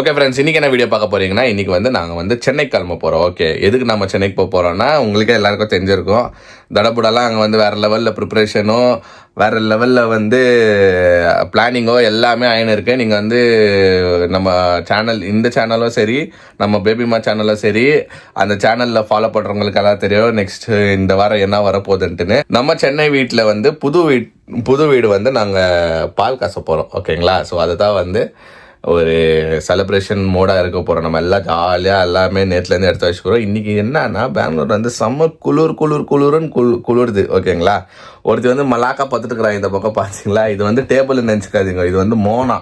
Okay friends, இன்றைக்கி என்ன video பார்க்க போகிறீங்கன்னா, இன்றைக்கி வந்து நாங்கள் சென்னை கிளம்ப போகிறோம். ஓகே, எதுக்கு நம்ம சென்னைக்கு போகிறோன்னா, உங்களுக்கே எல்லாருக்கும் தெரிஞ்சிருக்கும். தடபுடலாம் அங்கே வேறு லெவலில் ப்ரிப்ரேஷனோ, வேறு லெவலில் பிளானிங்கோ எல்லாமே ஆயின்னு இருக்கு. நீங்கள் நம்ம சேனல், இந்த சேனலும் சரி, நம்ம பேபிமா சேனலும் சரி, அந்த சேனலில் ஃபாலோ பண்ணுறவங்களுக்கு எல்லாம் தெரியும் நெக்ஸ்ட்டு இந்த வாரம் என்ன வரப்போகுதுன்ட்டுன்னு. நம்ம சென்னை வீட்டில் புது வீடு நாங்கள் பால் காச போகிறோம். ஓகேங்களா? ஸோ அதை தான் ஒரு செலிப்ரேஷன் மோடாக இருக்க போகிறோம். நம்ம எல்லாம் ஜாலியாக எல்லாமே நேற்றுலேருந்து எடுத்து வச்சுக்கிறோம். இன்றைக்கி என்னன்னா, பெங்களூர் செம்ம குளிருன்னு குளிருது. ஓகேங்களா? ஒருத்தி மலாக்கா பார்த்துட்டு இருக்கிறா. இந்த பக்கம் பார்த்தீங்களா? இது டேபிள்னு நினச்சிக்காதீங்க. இது மோனா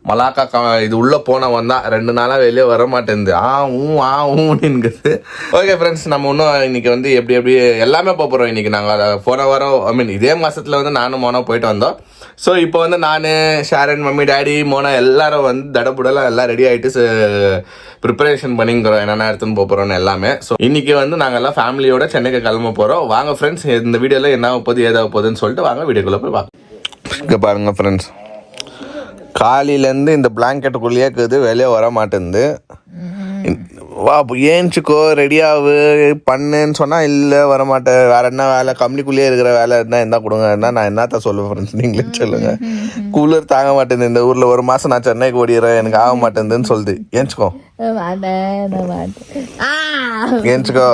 மலாக்கா. இது உள்ளே போனவன் தான் 2 நாளாக வெளியே வர மாட்டேங்குது. ஊன்னுங்குது. ஓகே ஃப்ரெண்ட்ஸ், நம்ம இன்னும் இன்றைக்கி எப்படி எல்லாமே போகிறோம். இன்றைக்கி நாங்கள் போன வாரம் இதே மாதத்தில் நானும் மோனா போயிட்டு வந்தோம். ஸோ இப்போ நான் ஷாரன், மம்மி, டேடி, மோனா எல்லாரும் தடபுடலாம் எல்லாம் ரெடி ஆகிட்டு ப்ரிப்பரேஷன் பண்ணிக்கிறோம். என்னென்ன எடுத்துன்னு போகிறோன்னு எல்லாமே. ஸோ இன்றைக்கி நாங்கள் எல்லாம் ஃபேமிலியோட சென்னைக்கு கிளம்ப போகிறோம். வாங்க ஃப்ரெண்ட்ஸ், இந்த வீடியோவில் என்ன போகுது ஏதாவது போகுதுன்னு சொல்லிட்டு வாங்க வீடியோக்குள்ளே போய் பார்க்க. இங்கே பாருங்கள் ஃப்ரெண்ட்ஸ், காலையிலேருந்து இந்த பிளாங்கெட்டுக்குள்ளேயே இருக்குது, வெளியே வர மாட்டேங்குது. வா ஏஞ்சிக்கோ, ரெடியாகு பண்ணுன்னு சொன்னால் இல்லை வரமாட்டேன். வேறு என்ன வேலை, கம்பெனிக்குள்ளேயே இருக்கிற வேலை என்ன கொடுங்க என்ன, நான் என்னத்த சொல்லுவேன் ஃப்ரெண்ட்ஸ், நீங்களே சொல்லுங்கள். கூலர் தாங்க மாட்டேங்குது. இந்த ஊரில் 1 மாதம் நான் சென்னைக்கு ஓடிடுறேன், எனக்கு ஆக மாட்டேங்குதுன்னு சொல்லுது. ஏஞ்சிக்கோ ஏஞ்சிக்கோ.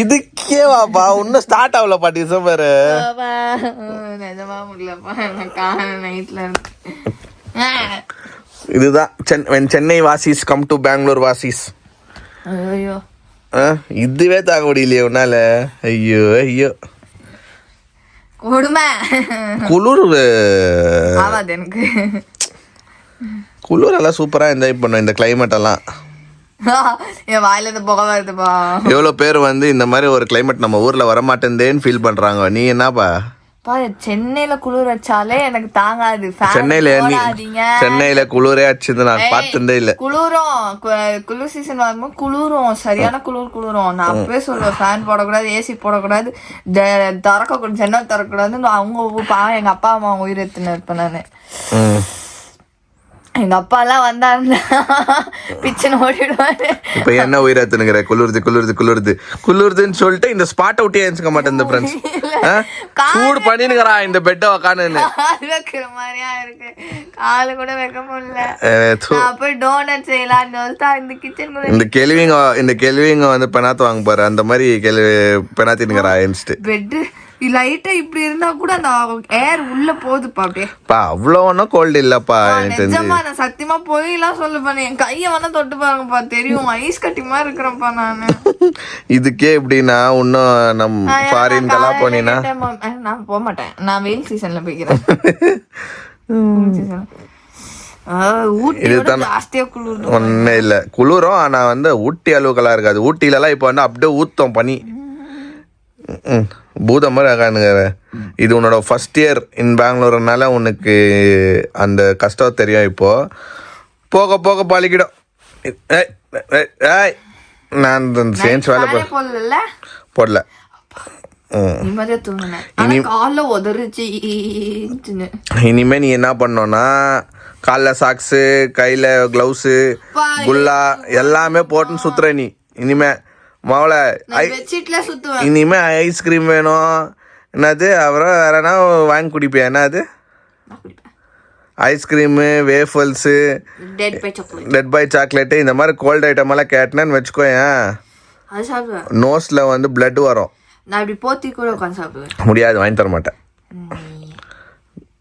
இதுக்கே வாப்பா, இன்னும் ஸ்டார்ட் ஆகல பாட்டி சோபாரு. இதுதான் சென்னை வாசிஸ் கம் டு பெங்களூர் வாசிஸ். இதுவே தாங்க முடியலையே உன்னால. ஐயோ ஐயோ, குளிர் எனக்கு. குளிர் எல்லாம் சூப்பரா என்ஜாய் பண்ணோம். இந்த கிளைமேட் எல்லாம் என் வாயில இருந்து புகை வருதுப்பா. எவ்வளவு பேர் இந்த மாதிரி ஒரு கிளைமேட் நம்ம ஊர்ல வரமாட்டேந்தேன்னு ஃபீல் பண்றாங்க. நீ என்னப்பா? சென்னையில குளிர் வச்சாலே எனக்கு தாங்காது. சென்னையில குளிரே அடிச்சது நான் பார்த்ததே இல்ல. குளிர் சீசன் வரும்போது குளிரும், சரியான குளிரும். நான் அப்பவே சொல்லுவேன், ஃபேன் போடக்கூடாது, ஏசி போடக்கூடாது, திறக்கக்கூடாது, ஜன்னல் திறக்கக்கூடாதுன்னு. அவங்க எங்க அப்பா அம்மா உயிர் எடுத்துன்னு இருப்பேன் நானு. எங்க அப்பா எல்லாம் வந்தாருன்னா பிச்சனை ஓடிடுவாரு. இப்ப என்ன உயிராத்துனுங்கிற? குளிருதுன்னு சொல்லிட்டு இந்த ஸ்பாட்டை விட்டு ஏஞ்சிக்க மாட்டேன். இந்த ஃப்ரெண்ட்ஸ் சூடு பண்ணினுங்கிறா இந்த பெட்டை உக்கான்னு. வைக்கிற மாதிரியா இருக்கு, காலு கூட வைக்க முடியல. போய் டோனட் செய்யலாம் இந்த கிச்சன். இந்த கேள்விங்க பெனாத்து வாங்க பாரு, அந்த மாதிரி பெனாத்தினுங்கிறா ஏஞ்சிட்டு. பெட் லைட்டா இப்படி இருந்தா கூட அந்த ஏர் உள்ள போகுதுப்பா. அப்படியே அவ்வளோ ஒன்றும் கோல்டு இல்லப்பா. நிஜமா நான் சத்தியமா போயெல்லாம் சொல்ல பண்ணேன். என் கையை தொட்டு பாருங்கப்பா, தெரியும் ஐஸ் கட்டி மாதிரி இருக்கிறப்பா நானு. இதுக்கே எப்படின்னா இன்னும் நம்ம ஃபாரின்கெல்லாம் போனீங்கன்னா. நான் போக மாட்டேன், நான் வெயில் சீசன்ல போய்க்கிறேன். ஒன்னும் இல்ல, குளிரும். ஆனா ஊட்டி அளவுக்கெல்லாம் இருக்காது. ஊட்டில எல்லாம் இப்ப அப்படியே ஊத்தம் பண்ணி பூதம் மாதிரி ஆகானுங்க. இது உன்னோட ஃபர்ஸ்ட் இயர் இன் பெங்களூர்னால உனக்கு அந்த கஷ்டம் தெரியும். இப்போ போக போக பழகிடும். நான் சேஞ்ச் வேலை போடல. இனிமே நீ என்ன பண்ணோன்னா, காலைல சாக்ஸு, கையில கிளவுஸு, குல்லா எல்லாமே போட்டுன்னு சுத்துற நீ. இனிமே ஐஸ்கிரீம் வேணும் என்னது, அப்புறம் வேற என்ன வாங்கி குடிப்பியா? என்னது ice cream, waffles, death by chocolate, இந்த மாதிரி கோல்டு ஐட்டம் எல்லாம் கேட்டேன்னு வச்சுக்கோயேன், நோஸ்ல பிளட் வரும். முடியாது, வாங்கி தர மாட்டேன்.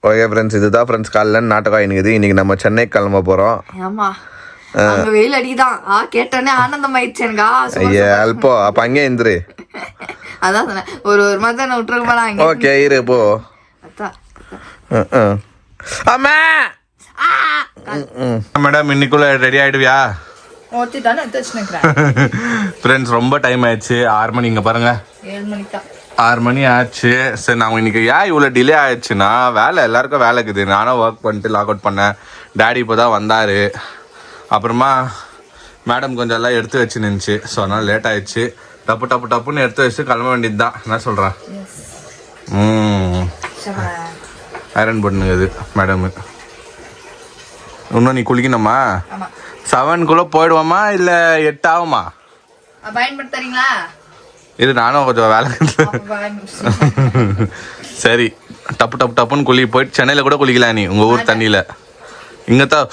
ஓகே ஃப்ரெண்ட்ஸ், இதுதான் ஃப்ரெண்ட்ஸ் காலைல நாட்டகம் இனிக்குது. இன்னைக்கு நம்ம சென்னை கிளம்ப போறோம். வெயில் அடிதான் கேட்டோன்னே ஆனந்தம் ஆயிடுச்சு எனக்கு. அல்போ அப்ப அங்கே இருந்துரு. அதான் சொன்னேன், ஒரு மாதம் விட்டுருக்க போலாம். ஓகே இரு போ. அம்மா மேடம், இன்னைக்குள்ள ரெடி ஆயிடுவியா? ஃப்ரெண்ட்ஸ் ரொம்ப டைம் ஆயிடுச்சு. 6 மணி. இங்க பாருங்க 6 மணி ஆச்சு. சரி, நாங்கள் இன்னைக்கு ஏன் இவ்வளோ டிலே ஆயிடுச்சுன்னா, வேலை எல்லாருக்கும் வேலை இருக்குது. நானும் ஒர்க் பண்ணிட்டு லாக் அவுட் பண்ணேன். டேடி இப்போ தான் வந்தார். அப்புறமா மேடம் கொஞ்சம் எல்லாம் எடுத்து வச்சு நின்றுச்சு. ஸோ அதனால் லேட் ஆயிடுச்சு. டப்புன்னு எடுத்து வச்சு கிளம்ப வேண்டியது தான். என்ன சொல்கிறேன்? ஐரன் பண்ணுங்க இது மேடம். இன்னும் நீ குளிக்கணுமா? 7 போயிடுவோமா இல்ல 8 ஆகுமா? பயன்படுத்துறீங்களா? இது நானும் கொஞ்சம் வேலை. சரி, டப்புன்னு போயிட்டு சென்னையில கூட குளிக்கலாம் நீ உங்க ஊர் தண்ணியில. இங்கத்தான்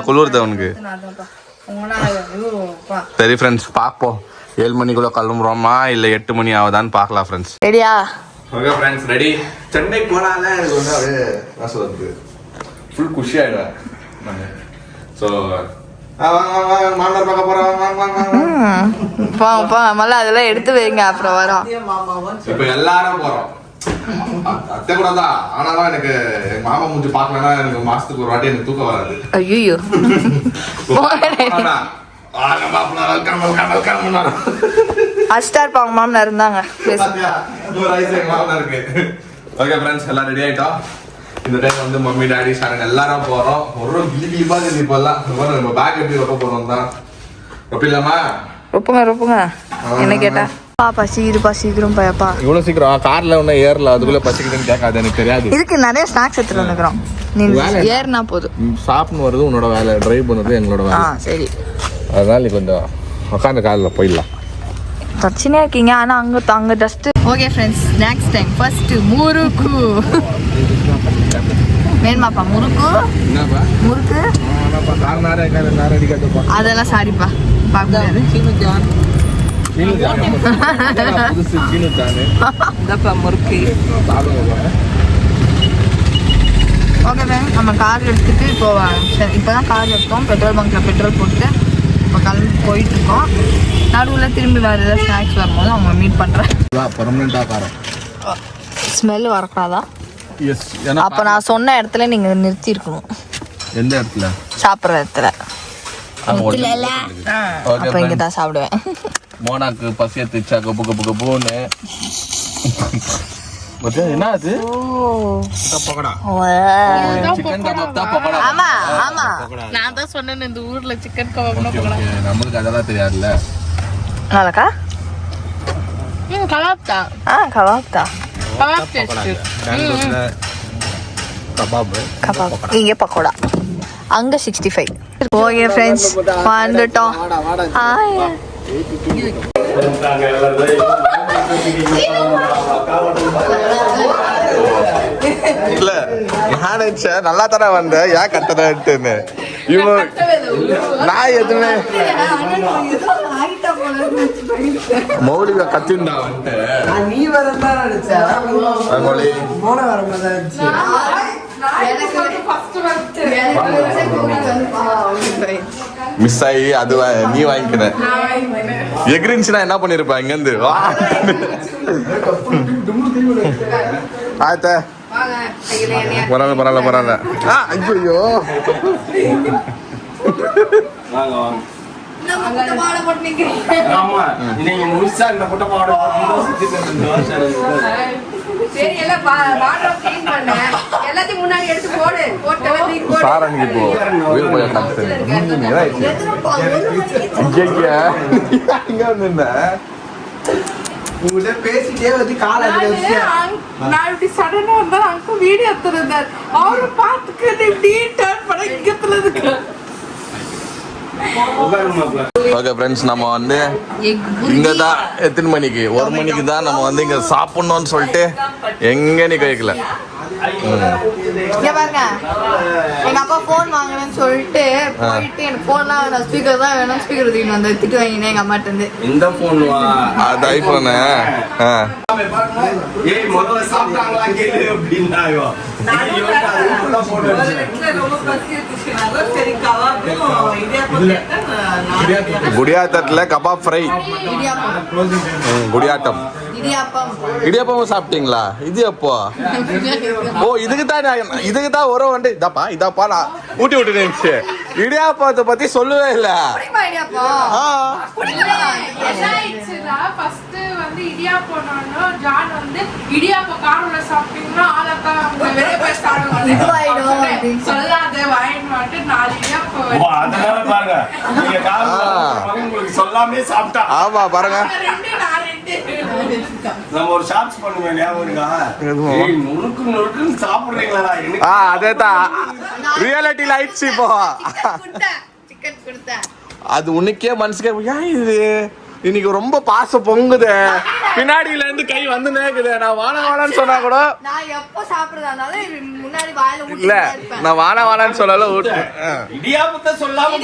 குளிர்த உனக்கு. சரி ஃப்ரெண்ட்ஸ், பார்ப்போம் 7 மணிக்குள்ள கிளம்புறோமா இல்ல 8 மணி ஆகுதான்னு பார்க்கலாம் ஃப்ரெண்ட்ஸ். ரெடியா? Okay friends, ready. சென்னை போனால எனக்கு வந்து அப்படியே நான் சொல்றது ஃபுல் குஷி ஆயிடுவேன் நான். ஸோ மாமனார் பார்க்க போறோம். மல்ல அதெல்லாம் எடுத்து வைங்க, அப்புறம் வரோம். இப்ப எல்லாரும் போறோம். அத்தை கூட தான். ஆனாலும் எனக்கு எங்க மாமா மூஞ்சி பார்க்கலன்னா எனக்கு மாசத்துக்கு ஒரு வாட்டி எனக்கு தூக்கம் வராது. ஐயோ அஸ்டார் பாங்க மாமனார் இருந்தாங்க. ஓகே ஃப்ரெண்ட்ஸ், எல்லாம் ரெடி ஆயிட்டோம். இந்த டைம் வந்து மம்மி டாடி சாருங்க எல்லாரும் போறோம். ஒரு கிளிப்பா இருக்கு. இப்பெல்லாம் நம்ம பேக் எப்படி வைக்க போறோம் தான் வைப்பில்லாமா? ரொப்புங்க என்ன கேட்டா சீக்கிரம் பயப்பா. இவ்வளவு சீக்கிரம் கார்ல ஒன்னும் ஏறல, அதுக்குள்ள பசிக்குதுன்னு கேட்காது, எனக்கு தெரியாது. இதுக்கு நிறைய ஸ்நாக்ஸ் எடுத்துட்டு வந்துக்கிறோம். நீ ஏறினா போதும். சாப்பிட்டு வருது உன்னோட வேலை, டிரைவ் பண்ணுறது எங்களோட வேலை. சரி, அதனால நீ கொஞ்சம் உட்காந்து காலில் போயிடலாம். பிரச்சனையா இருக்கீங்க. ஆனா அங்க just okay friends, next time first முறுக்கு வேணுமாப்பா? முறுக்கு அதெல்லாம் சாரிப்பா பார்க்க முடியாது. ஓகே ஃப்ரெண்ட்ஸ், நம்ம கார் எடுத்துட்டு இப்போதான் கார் எடுத்தோம். பெட்ரோல் பங்க்ல பெட்ரோல் போட்டு இப்போ கிளம்பி போயிட்டு இருக்கோம். நடுவில் திரும்பி வேறு ஏதாவது ஸ்நாக்ஸ் வரும்போது அவங்க மீட் பண்ணுறேன். ஸ்மெல் வரக்கூடாதா? அப்போ நான் சொன்ன இடத்துல நீங்கள் நிறுத்தி இருக்கணும். எந்த இடத்துல? சாப்பிட்ற இடத்துல. அப்போ இங்கே தான் சாப்பிடுவேன். மோனாக்கு பசி எடுத்துச்சா கப்பு கப்பு கப்புன்னு. என்ன அது? நான் தான் சொன்னேன் இந்த ஊர்ல சிக்கன் கபாப். நம்மளுக்கு அதெல்லாம் தெரியாதுல்ல. நல்லாக்கா? கபாப் தான். கபாப் இங்கே பக்கோடா, அங்க 65. ஓகே ஃப்ரெண்ட்ஸ், வந்துட்டோம். இல்ல நான் நினைச்சேன் நல்லா தானே வந்த, ஏன் கட்டணன்னு. இவன் நான் எதுவுமே மௌலிக கத்திண்டா வந்துட்டு நீ வரதான் மிஸ் ஆகி அது நீ வாங்கிக்கிற. எகிரிஞ்சுனா என்ன பண்ணிருப்பா இங்க இருந்து. ஆயத்த பரவாயில்ல. ஐயோ பேசிட்டே வந்து கால நான் இப்படி சடனா வந்தா அங்க வீடியோ எடுத்துருந்தார். அவரு பாத்துக்கிட்டு இப்படி டர்ன் பண்ண இங்கத்துல இருக்கு. ஓகே ஃப்ரெண்ட்ஸ், நம்ம வந்து இங்க தான் எத்தனை மணிக்கு 1 மணிக்கு தான் நம்ம வந்து இங்க சாப்பிடணும்னு சொல்லிட்டு எங்க நீ கேட்கல. இங்க பாருங்க, எங்க அப்பா போன் வாங்கணும்னு சொல்லிட்டு போயிட்டு எனக்கு போன்லாம் வேணும், ஸ்பீக்கர் தான் வேணும், ஸ்பீக்கர் தூக்கிட்டு வந்து திட்டு வாங்கினேன் எங்க அம்மாட்ட இருந்து. இந்த போன் அது ஐபோனு. ஏய் முதல்ல சாப்பிட்டாங்களா கேளு அப்படின்னாயோ. குடியாத்தத்துல கபாப் ஃப்ரை, குடியாட்டம் இடியாப்பமும் சாப்பிட்டீங்களா? இது எப்போ? ஓ இதுக்கு தான் ஒரு வண்டி இதாப்பா நான் ஊட்டி விட்டு நினைச்சு இடியாப்பத்தை பத்தி சொல்லவே இல்ல. சொல்லாமே சாப்பிட்டா. ஆமா பாருங்க, நம்ம ஒரு ஷார்ட்ஸ் பண்ணுவேன் ஞாபகம் இருக்கா? ஏய், நுணுக்குன்னு சாப்பிடுறீங்களா? எனக்கு அதேதான் ரியாலிட்டில ஆயிடுச்சு இப்போ. சிக்கன் கொடுத்தேன். அது உனக்கே மனசுக்கே ஏன் இது இன்னைக்கு ரொம்ப பாசம் பொங்குது, பின்னாடியில இருந்து கை வந்து நேக்குது. நான் வானான்னு சொன்னா கூட நான் எப்போ சாப்பிடுறதானாலும் முன்னாடி வாயில இல்ல, நான் வானான்னு சொன்னாலும் இடியாப்பத்தை சொல்லாம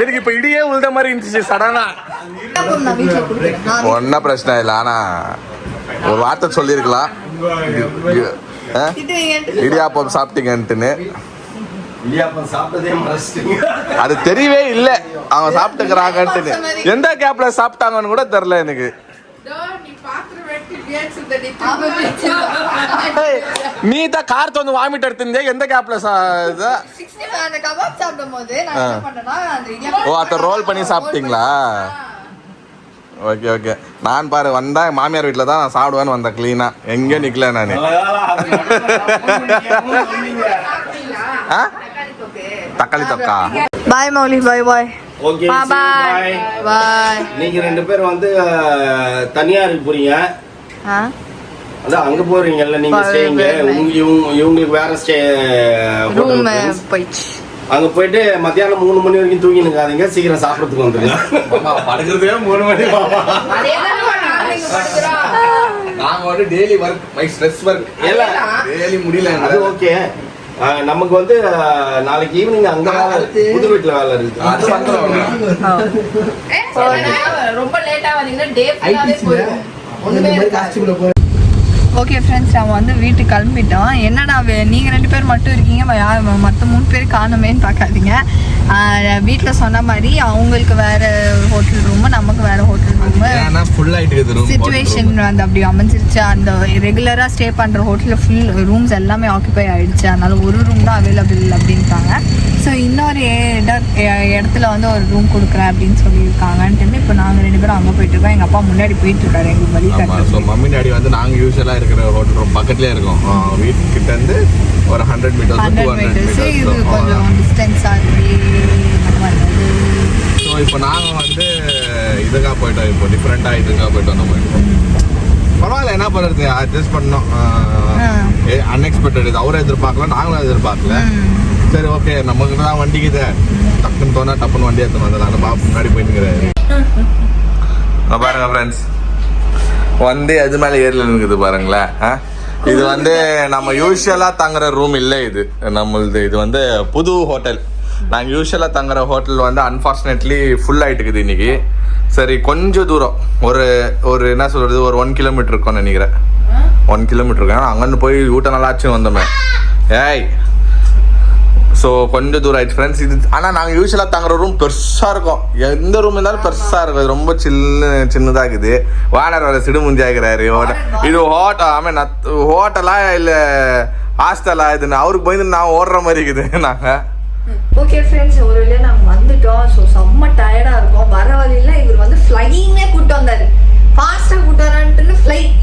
எனக்கு இப்ப இடியே உழுத மாதிரி இருந்துச்சு சடனா. ஒன்னும் பிரச்சனை இல்லை, ஆனா ஒரு வார்த்தை சொல்லிருக்கலாம் இடியாப்பம் சாப்பிட்டீங்கன்ட்டுன்னு. இடியாப்பம் சாப்பிட்டதே மறந்துட்டீங்க. அது தெரியவே இல்லை அவங்க சாப்பிட்டுக்கிறாங்கன்ட்டு. எந்த கேப்ல சாப்பிட்டாங்கன்னு கூட தெரியல எனக்கு. நீ தான் கார் வந்து வாமிட் எடுத்திருந்தே எந்த கேப்ல ஓ அத ரோல் பண்ணி சாப்பிட்டீங்களா? Okay okay. நான் பாரு வந்தா மாமியார் வீட்டுல தான் நான் சாப்பிடுவேன்னு வந்தேன் கிளீனா, எங்க நிக்கல நானு. தக்காளி தொக்கா. பாய் மௌலி, பாய் பாய். ஓகே பாய் பாய். நீங்க ரெண்டு பேரும் வந்து தனியா இருக்க போறீங்க. அதான் அங்க போறீங்கல்ல நீங்க ஸ்டேங்க. இவங்களுக்கு வேற ஸ்டே ரூம் போயிடுச்சு. அங்க போயிட்டு மத்தியானம் 3 மணி வரைக்கும் தூங்கி நிக்காதீங்க, சீக்கிரம் சாப்பிடறதுக்கு வந்துருங்க. படுக்கிறதே 3 மணி. நாங்க வந்து daily work, my stress work இல்ல டெய்லி முடியல. அது ஓகே. நமக்கு வந்து நாளைக்கு ஈவினிங் அங்க புது வீட்டுல வேலை இருக்கு. அது ரொம்ப லேட்டா வந்தீங்கன்னா டே ஃபுல்லாவே போயிடும். ஒண்ணுமே இருக்காது. ஓகே ஃப்ரெண்ட்ஸ், நம்ம வந்து வீட்டுக்கு கிளம்பிட்டோம். என்னடா நீங்கள் 2 பேர் மட்டும் இருக்கீங்க, மற்ற 3 பேர் காணுமேன்னு பார்க்காதீங்க. வீட்டில் சொன்ன மாதிரி அவங்களுக்கு வேறு ஹோட்டல் ரூமு, நமக்கு வேறு ஹோட்டல் ரூமு. சிச்சுவேஷன் வந்து அப்படி அமைஞ்சிருச்சு. அந்த ரெகுலராக ஸ்டே பண்ணுற ஹோட்டலில் ஃபுல் ரூம்ஸ் எல்லாமே ஆக்குப்பை ஆகிடுச்சு. அதனால ஒரு ரூம் தான் அவைலபிள் அப்படின்ட்டாங்க. ஸோ இன்னொரு இடத்துல வந்து ஒரு ரூம் கொடுக்குறேன் அப்படின்னு சொல்லியிருக்காங்கன்ட்டு இப்போ நாங்கள் 2 பேரும் அங்கே போயிட்டுருக்கோம். எங்கள் அப்பா முன்னாடி போயிட்டுருக்காரு எங்களுக்கு வழி காட்டுறது. ஸோ மம்மி டாடி வந்து நாங்கள் யூஸ்வலாக இருக்கிற ஹோட்டல் ரூம் பக்கத்துலேயே இருக்கோம். வீட்டுக்கிட்ட இருந்து ஒரு 100 மீட்டர்ஸ் 200 மீட்டர்ஸ் இது கொஞ்சம் டிஸ்டன்ஸாக இருக்குது. ஸோ இப்போ நாங்கள் வந்து இதுக்காக போயிட்டோம். இப்போ டிஃப்ரெண்ட்டாக இதுக்காக போயிட்டு வந்தோம். பரவாயில்ல, என்ன பண்ணுறது, அட்ஜஸ்ட் பண்ணோம். அன்எக்ஸ்பெக்டட், இது அவரை எதிர்பார்க்கல, நாங்களும் எதிர்பார்க்கல. சரி ஓகே, நமக்கு தான் வண்டிக்குது, டக்குன்னு தோணா டப்புன்னு வண்டி எடுத்து வந்துடலாம். பாப்பு முன்னாடி போயிட்டுங்கிறாரு. பாருங்க ஃப்ரெண்ட்ஸ், வந்து அது மேலே ஏரியில் இருக்குது பாருங்களேன். இது வந்து நம்ம யூஸ்வலாக தங்குற ரூம் இல்லை, இது நம்மளது. இது வந்து புது ஹோட்டல். நாங்கள் யூஸ்வலாக தங்குற ஹோட்டல் வந்து அன்ஃபார்ச்சுனேட்லி ஃபுல் ஆகிட்டுக்குது இன்னைக்கு. சரி, கொஞ்சம் தூரம் ஒரு என்ன சொல்கிறது, ஒரு 1 கிலோமீட்டர் இருக்கும்னு நினைக்கிறேன். 1 கிலோமீட்டர் இருக்கும். அங்கேருந்து போய் ஊட்ட நல்லாச்சும் வந்தோமே. ஏய், ஸோ கொஞ்சம் தூரம் ஆயிடுச்சு ஃப்ரெண்ட்ஸ். இது ஆனால் நாங்கள் யூஸ்வலாக தங்குற ரூம் பெருசாக இருக்கும். எந்த ரூம் இருந்தாலும் பெருசாக இருக்கும். இது ரொம்ப சின்னதாக இருக்குது. வானர் வர சிடு முஞ்சாகிறாரு. இது ஹோட்டலா இல்லை ஹாஸ்டலா இதுன்னு அவருக்கு போய் நான் ஓடுற மாதிரி இருக்குது. நாங்கள் ஓகே ஃப்ரெண்ட்ஸ், ஒரு வழியாக நாங்கள் வந்துட்டோம். ஸோ செம்ம டயர்டாக இருக்கும். வர வழியில் இவர் வந்து ஃப்ளையிங்கே கூப்பிட்டு வந்தார். ஃபாஸ்ட்டாக கூப்பிட்டு வரான்ட்டு ஃப்ளைட்